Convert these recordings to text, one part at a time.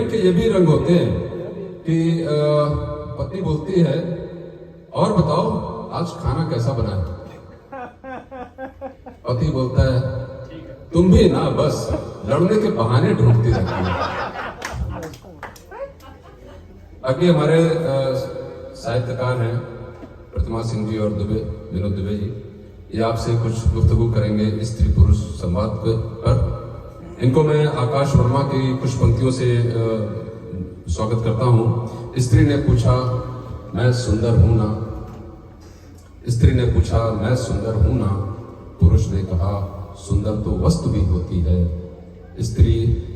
प्रेम के ये भी रंग होते हैं कि पत्नी बोलती है, और बताओ आज खाना कैसा बना है। पति बोलता है, तुम भी ना बस लड़ने के बहाने ढूंढती रहती हो। अगले हमारे साहित्यकार हैं प्रतिमा सिंह जी और विनोद दुबे जी। ये आपसे कुछ गुफ्तगू करेंगे स्त्री पुरुष संवाद पर। इनको मैं आकाश वर्मा की कुछ पंक्तियों से स्वागत करता हूं। स्त्री ने पूछा मैं सुंदर हूं ना, स्त्री ने पूछा मैं सुंदर हूं ना, पुरुष ने कहा सुंदर तो वस्तु भी होती है। स्त्री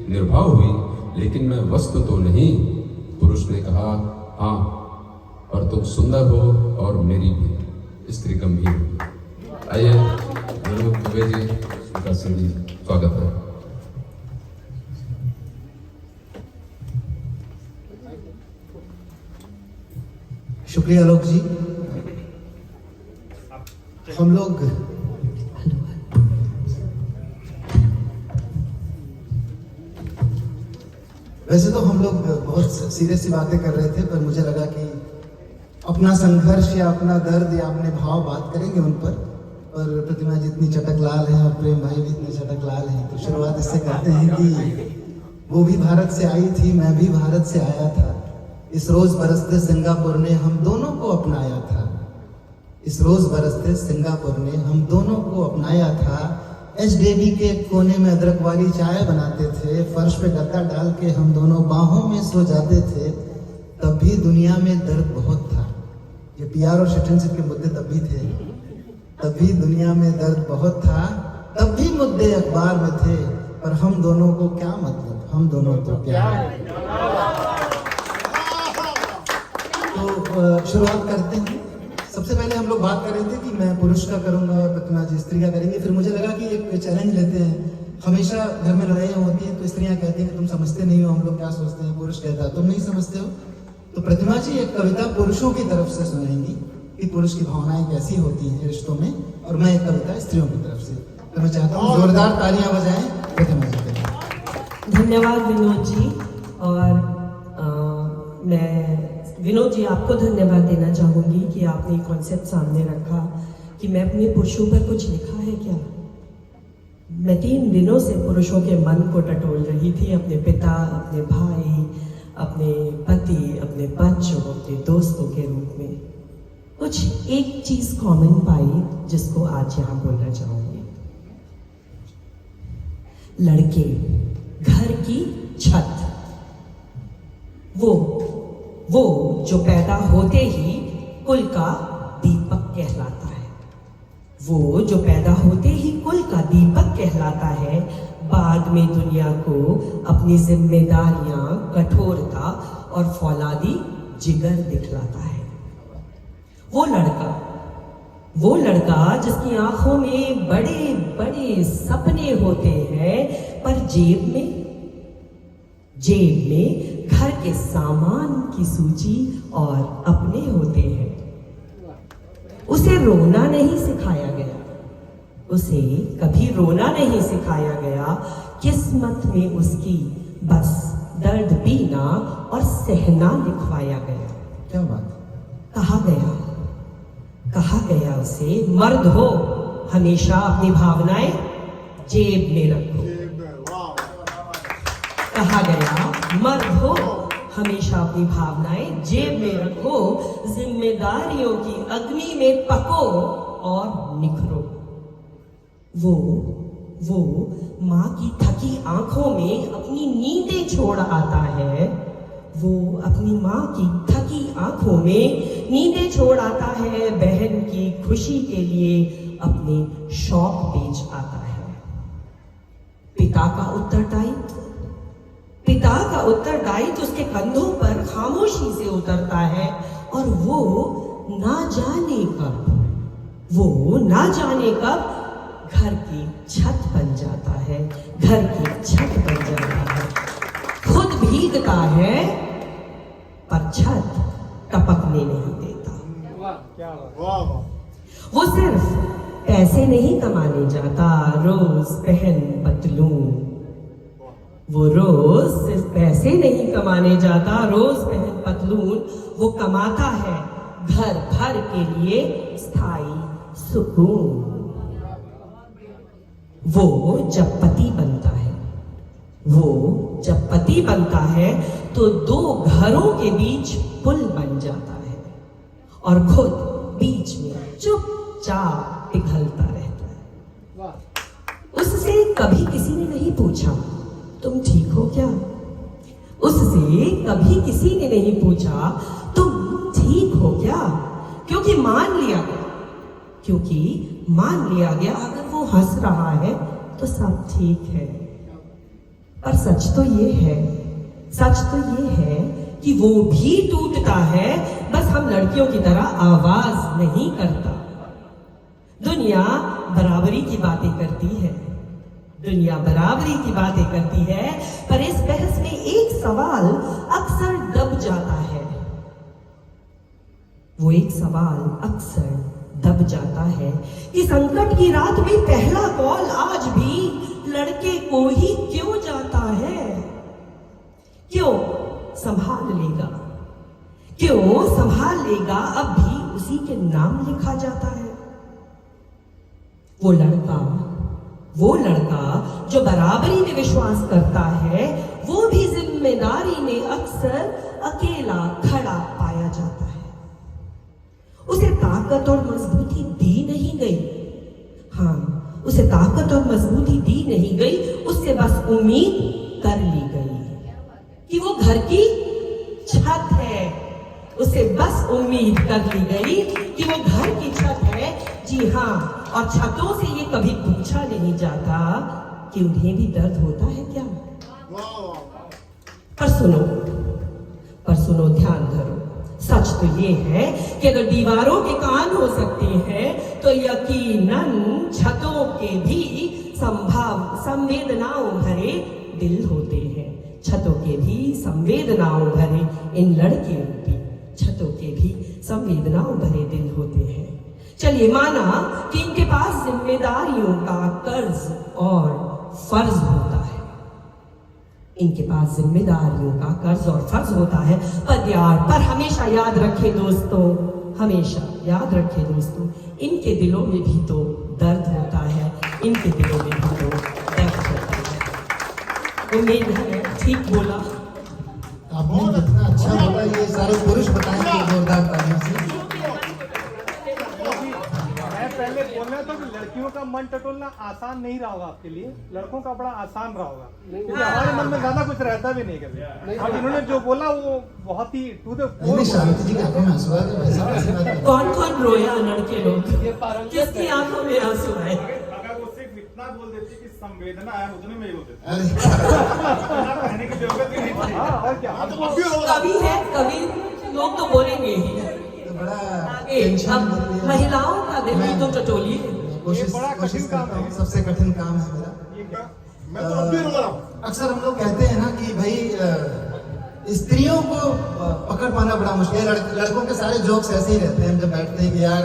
निर्भाव हुई, लेकिन मैं वस्तु तो नहीं। पुरुष ने कहा हाँ, और तुम सुंदर हो और मेरी भी। स्त्री गंभीर हुई। आइए विनोद दुबे जी, सुका सिंह जी, स्वागत है। शुक्रिया आलोक जी। हम लोग वैसे तो हम लोग बहुत सीरियस सी बातें कर रहे थे, पर मुझे लगा कि अपना संघर्ष या अपना दर्द या अपने भाव बात करेंगे उन पर। और प्रतिमा जी इतनी चटक लाल है और प्रेम भाई भी इतने चटक लाल हैं, तो शुरुआत इससे करते हैं कि वो भी भारत से आई थी, मैं भी भारत से आया था। इस रोज बरसते सिंगापुर ने हम दोनों को अपनाया था। इस रोज बरसते सिंगापुर ने हम दोनों को अपनाया था। एचडीबी के कोने में अदरक वाली चाय बनाते थे, फर्श पे गद्दा डाल के हम दोनों बाहों में सो जाते थे। तब भी दुनिया में दर्द बहुत था। ये पीआर और सिटीजनशिप के मुद्दे तब भी थे। तब भी दुनिया में दर्द बहुत था, तब भी मुद्दे अखबार में थे। पर हम दोनों को क्या मतलब, हम दोनों तो प्यार। तो शुरुआत करते हैं। सबसे पहले हम लोग बात कर रहे थे कि मैं पुरुष का करूंगा और प्रतिमा जी स्त्री का करेंगे। फिर मुझे लगा कि एक चैलेंज लेते हैं। हमेशा घर में लड़ाइयाँ होती हैं तो स्त्रियां कहती हैं कि तुम समझते नहीं हो हम लोग क्या सोचते हैं। पुरुष कहता है तुम नहीं समझते हो। तो प्रतिमा जी एक कविता पुरुषों की तरफ से सुनाएंगी कि पुरुष की भावनाएं कैसी होती हैं रिश्तों में, और मैं एक कविता स्त्रियों की तरफ से। तो मैं चाहता हूँ जोरदार तालियां बजाएं प्रतिमा जी के लिए। धन्यवाद विनोद जी। और मैं विनोद जी आपको धन्यवाद देना चाहूँगी कि आपने कॉन्सेप्ट सामने रखा कि मैं अपने पुरुषों पर कुछ लिखा है क्या। मैं 3 दिनों से पुरुषों के मन को टटोल रही थी, अपने पिता, अपने भाई, अपने पति, अपने बच्चों, अपने दोस्तों के रूप में। कुछ एक चीज कॉमन पाई जिसको आज यहाँ बोलना चाहूँगी। लड़के, घर की छत, वो जो पैदा होते ही कुल का दीपक कहलाता है। वो जो पैदा होते ही कुल का दीपक कहलाता है, बाद में दुनिया को अपनी जिम्मेदारियां, कठोरता और फौलादी जिगर दिखलाता है। वो लड़का जिसकी आंखों में बड़े बड़े सपने होते हैं, पर जेब में घर के सामान की सूची और अपने होते हैं। उसे रोना नहीं सिखाया गया, उसे कभी रोना नहीं सिखाया गया। किस्मत में उसकी बस दर्द पीना और सहना लिखवाया गया। क्या बात। कहा गया उसे, मर्द हो हमेशा अपनी भावनाएं जेब में रखो। कहा गया मर्द हो हमेशा अपनी भावनाएं जेब में रखो, जिम्मेदारियों की अग्नि में पको और निखरो। वो माँ की थकी आंखों में अपनी नींदें छोड़ आता है। वो अपनी माँ की थकी आंखों में नींदें छोड़ आता है। बहन की खुशी के लिए अपने शौक बेच आता है। पिता का उत्तरदायित्व उसके कंधों पर खामोशी से उतरता है। और वो ना जाने कब घर की छत बन जाता है। खुद भीगता है पर छत टपकने नहीं देता। वो सिर्फ पैसे नहीं कमाने जाता, रोज पहन पतलून। वो रोज सिर्फ पैसे नहीं कमाने जाता, रोज पहन पतलून वो कमाता है घर भर के लिए स्थायी सुकून। वो जब पति बनता है तो दो घरों के बीच पुल बन जाता है और खुद बीच में चुपचाप पिघलता रहता है। उससे कभी किसी ने नहीं पूछा तुम ठीक हो क्या? उससे कभी किसी ने नहीं पूछा तुम ठीक हो क्या? क्योंकि मान लिया गया अगर वो हंस रहा है तो सब ठीक है। पर सच तो ये है कि वो भी टूटता है, बस हम लड़कियों की तरह आवाज नहीं करता। दुनिया बराबरी की बातें करती है, पर इस बहस में एक सवाल अक्सर दब जाता है कि संकट की रात में पहला कॉल आज भी लड़के को ही क्यों जाता है? क्यों संभाल लेगा अब भी उसी के नाम लिखा जाता है। वो लड़का जो बराबरी में विश्वास करता है, वो भी जिम्मेदारी में अक्सर अकेला खड़ा पाया जाता है। उसे ताकत और मजबूती दी नहीं गई, उससे बस उम्मीद कर ली गई कि वो घर की छत है। जी हाँ, और छतों से ये कभी पूछा नहीं जाता कि उन्हें भी दर्द होता है क्या? पर सुनो, ध्यान धरो, सच तो ये है कि अगर दीवारों के कान हो सकते हैं तो यकीनन छतों के भी संवेदनाओं भरे दिल होते हैं। छतों के भी संवेदनाओं भरे इन लड़कियों की छतों के भी संवेदनाओं भरे दिल होते हैं। चलिए माना कि इनके पास जिम्मेदारियों का कर्ज और फर्ज होता है, पर हमेशा याद रखे दोस्तों, इनके दिलों में भी तो दर्द होता है। उम्मीद है ठीक बोला। आपने जितना अच्छा बोला ये सारे पुरुष बताएंगे जोरदार तालियों से। पहले बोलना तो कि लड़कियों का मन टटोलना आसान नहीं रहा होगा आपके लिए, लड़कों का बड़ा आसान रहा होगा, क्योंकि हमारे मन में ज्यादा कुछ रहता भी नहीं कभी। और इन्होंने जो बोला वो बहुत ही टू द पॉइंट। शांति जी की आंखों में आंसू आ गए। कौन रोया? लड़के लोग किसकी आंखों में आंसू आए? अगर वो सिर्फ इतना बोल देती कि संवेदना है, उतने में ही होते कहने की जरूरत ही नहीं थी। और क्या कभी लोग तो बोलेंगे ही। बड़ा अब महिलाओं का दिल भी तो टटोलिए। कोशिश करता हूँ, सबसे कठिन काम है मेरा। मैं तो अभी रो रहा हूँ। अक्सर हम लोग कहते हैं ना कि भाई स्त्रियों को पकड़ पाना बड़ा मुश्किल है। लड़कों के सारे जोक्स ऐसे ही रहते हैं, हम जब बैठते हैं कि यार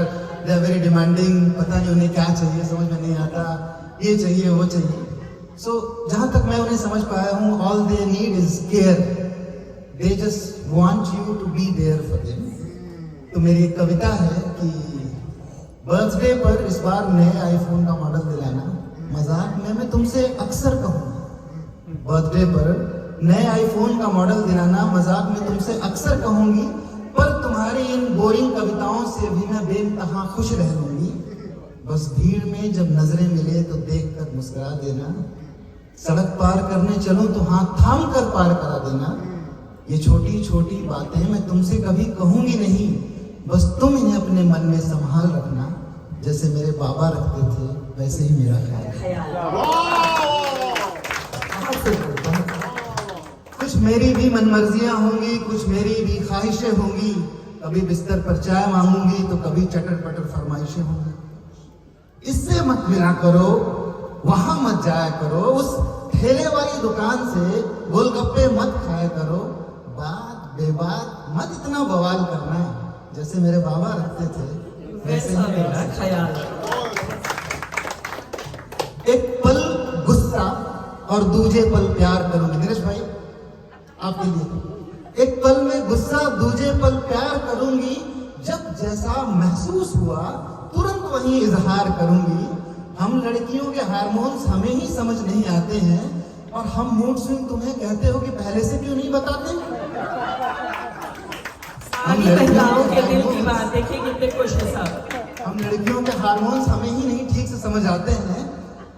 दे आर वेरी डिमांडिंग, पता नहीं उन्हें क्या चाहिए, समझ में नहीं आता, ये चाहिए वो चाहिए। सो जहाँ तक मैं उन्हें समझ पाया हूँ, all they need is care. They just want you to be there for them. तो मेरी एक कविता है कि बर्थडे पर इस बार नए आईफोन का मॉडल दिलाना, मजाक में मैं तुमसे अक्सर कहूँगा। बर्थडे पर नए आईफोन का मॉडल दिलाना, मजाक में तुमसे अक्सर कहूंगी, पर तुम्हारी इन बोरिंग कविताओं से भी मैं बेइंतहा खुश रह लूंगी। बस भीड़ में जब नजरें मिले तो देखकर मुस्कुरा देना, सड़क पार करने चलूं तो हाथ थाम कर पार करा देना। ये छोटी छोटी बातें मैं तुमसे कभी कहूंगी नहीं, बस तुम इन्हें अपने मन में संभाल रखना। जैसे मेरे बाबा रखते थे वैसे ही मेरा ख्याल। कुछ मेरी भी मनमर्जियां होंगी, कुछ मेरी भी ख्वाहिशें होंगी। कभी बिस्तर पर चाय मांगूंगी तो कभी चटर पटर फरमाइशें होंगी। इससे मत मिला करो, वहां मत जाया करो, उस ठेले वाली दुकान से गोलगप्पे मत खाया करो। बात बेबात मत इतना बवाल करना, जैसे मेरे बाबा रखते थे वैसे ही मेरा ख्याल। एक पल गुस्सा और दूजे पल प्यार करूंगी। दिनेश भाई आपके लिए, एक पल में गुस्सा दूजे पल प्यार करूंगी, जब जैसा महसूस हुआ तुरंत वही इजहार करूंगी। हम लड़कियों के हार्मोन्स हमें ही समझ नहीं आते हैं, और हम मूड स्विंग तुम्हें कहते हो कि पहले से क्यों नहीं बताते। सारी महिलाओं के दिल की बात, देखिए कितने खुश है साहब। हम लड़कियों के हार्मोन्स हमें ही नहीं ठीक से समझ आते हैं,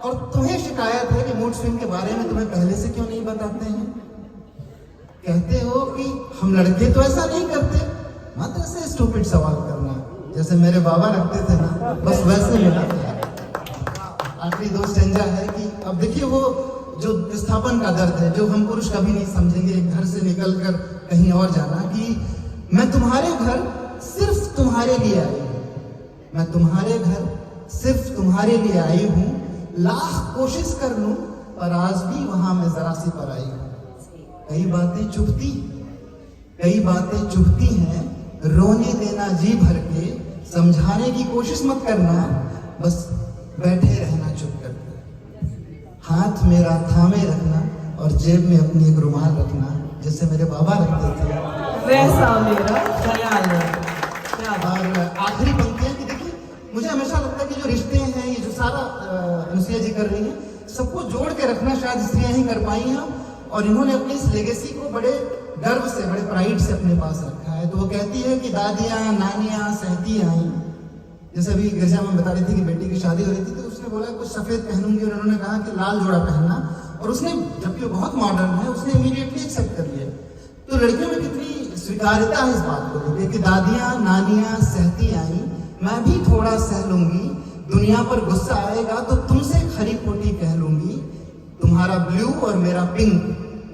और तुम्हें शिकायत है कि मूड स्विंग के बारे में तुम्हें पहले से क्यों नहीं बताते हैं। कहते हो कि हम लड़के तो ऐसा नहीं करते, मात्र ऐसे स्टूपिड सवाल करना, जैसे मेरे बाबा रखते थे ना, बस वैसे मिला। आखिरी दो स्टेंजा है कि अब देखिए वो जो विस्थापन का दर्द है, जो हम पुरुष कभी नहीं समझेंगे, घर से निकलकर कहीं और जाना, कि मैं तुम्हारे घर सिर्फ तुम्हारे लिए आई हूँ, मैं तुम्हारे घर सिर्फ तुम्हारे लिए आई हूँ, लाख कोशिश कर लूं पर आज भी वहां मैं जरा सी पर आई हूँ। कई बातें चुभती हैं, रोने देना जी भर के, समझाने की कोशिश मत करना, बस बैठे रहना चुप करके। हाथ मेरा थामे रखना और जेब में अपनी एक रुमाल रखना, जैसे मेरे बाबा रखते थे, वैसा मेरा ख्याल है। क्या बात। और आखिरी पंक्तियां कि देखिए, मुझे हमेशा लगता है कि जो रिश्ते हैं, ये जो सारा अनुसुईया जी कर रही हैं, सबको जोड़ के रखना शायद स्त्रियां ही कर पाई हैं, और इन्होंने अपनी इस लेगेसी को बड़े गर्व से, बड़े प्राइड से अपने पास रखा है। तो वो कहती है कि दादियां नानियां सहती आई, जैसे अभी गिरजा में बता रही थी कि बेटी की शादी हो रही थी, तो उसने बोला कुछ सफेद पहनूंगी, और उन्होंने कहा कि लाल जोड़ा पहनना, और उसने, जबकि वो बहुत मॉडर्न है, उसने इमीडिएटली एक्सेप्ट कर लिया। तो लड़कियों में कितनी स्वीकार्यता है इस बात को लेकर कि दादियां नानियां सहती आई, मैं भी थोड़ा सह लूंगी, दुनिया पर गुस्सा आएगा तो तुमसे खरी खोटी कह लूंगी, तुम्हारा ब्लू और मेरा पिंक,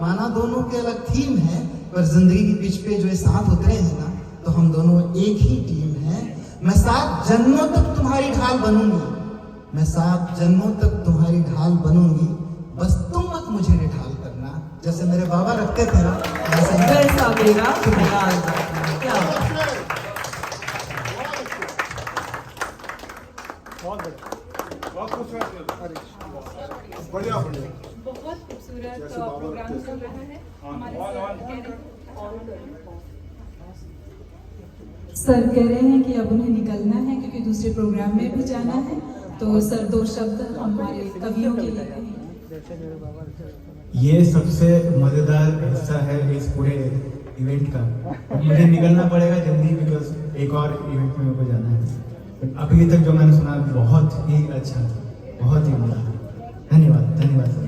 माना दोनों के अलग थीम है, पर जिंदगी की पिच पे जो ये साथ उतरे हैं ना, तो हम दोनों एक ही टीम हैं। मैं 7 जन्मों तक तुम्हारी ढाल बनूंगी, मैं 7 जन्मों तक तुम्हारी ढाल बनूंगी, बस तुम मत मुझे निढाल करना, जैसे मेरे बाबा रखते थे ना, वैसे वैसा मेरा ख्याल रखना। क्या बात। बढ़िया बहुत खूबसूरत प्रोग्राम चल रहा है हमारे सर कह रहे हैं कि अब उन्हें निकलना है क्योंकि दूसरे प्रोग्राम में भी जाना है, तो सर 2 शब्द हमारे कवियों के लिए कहें। ये सबसे मज़ेदार हिस्सा है इस पूरे इवेंट का। मुझे निकलना पड़ेगा जल्दी बिकॉज एक और इवेंट में मेरे को जाना है। अभी तक जो मैंने सुना बहुत ही अच्छा था, बहुत ही मजा। धन्यवाद धन्यवाद सर।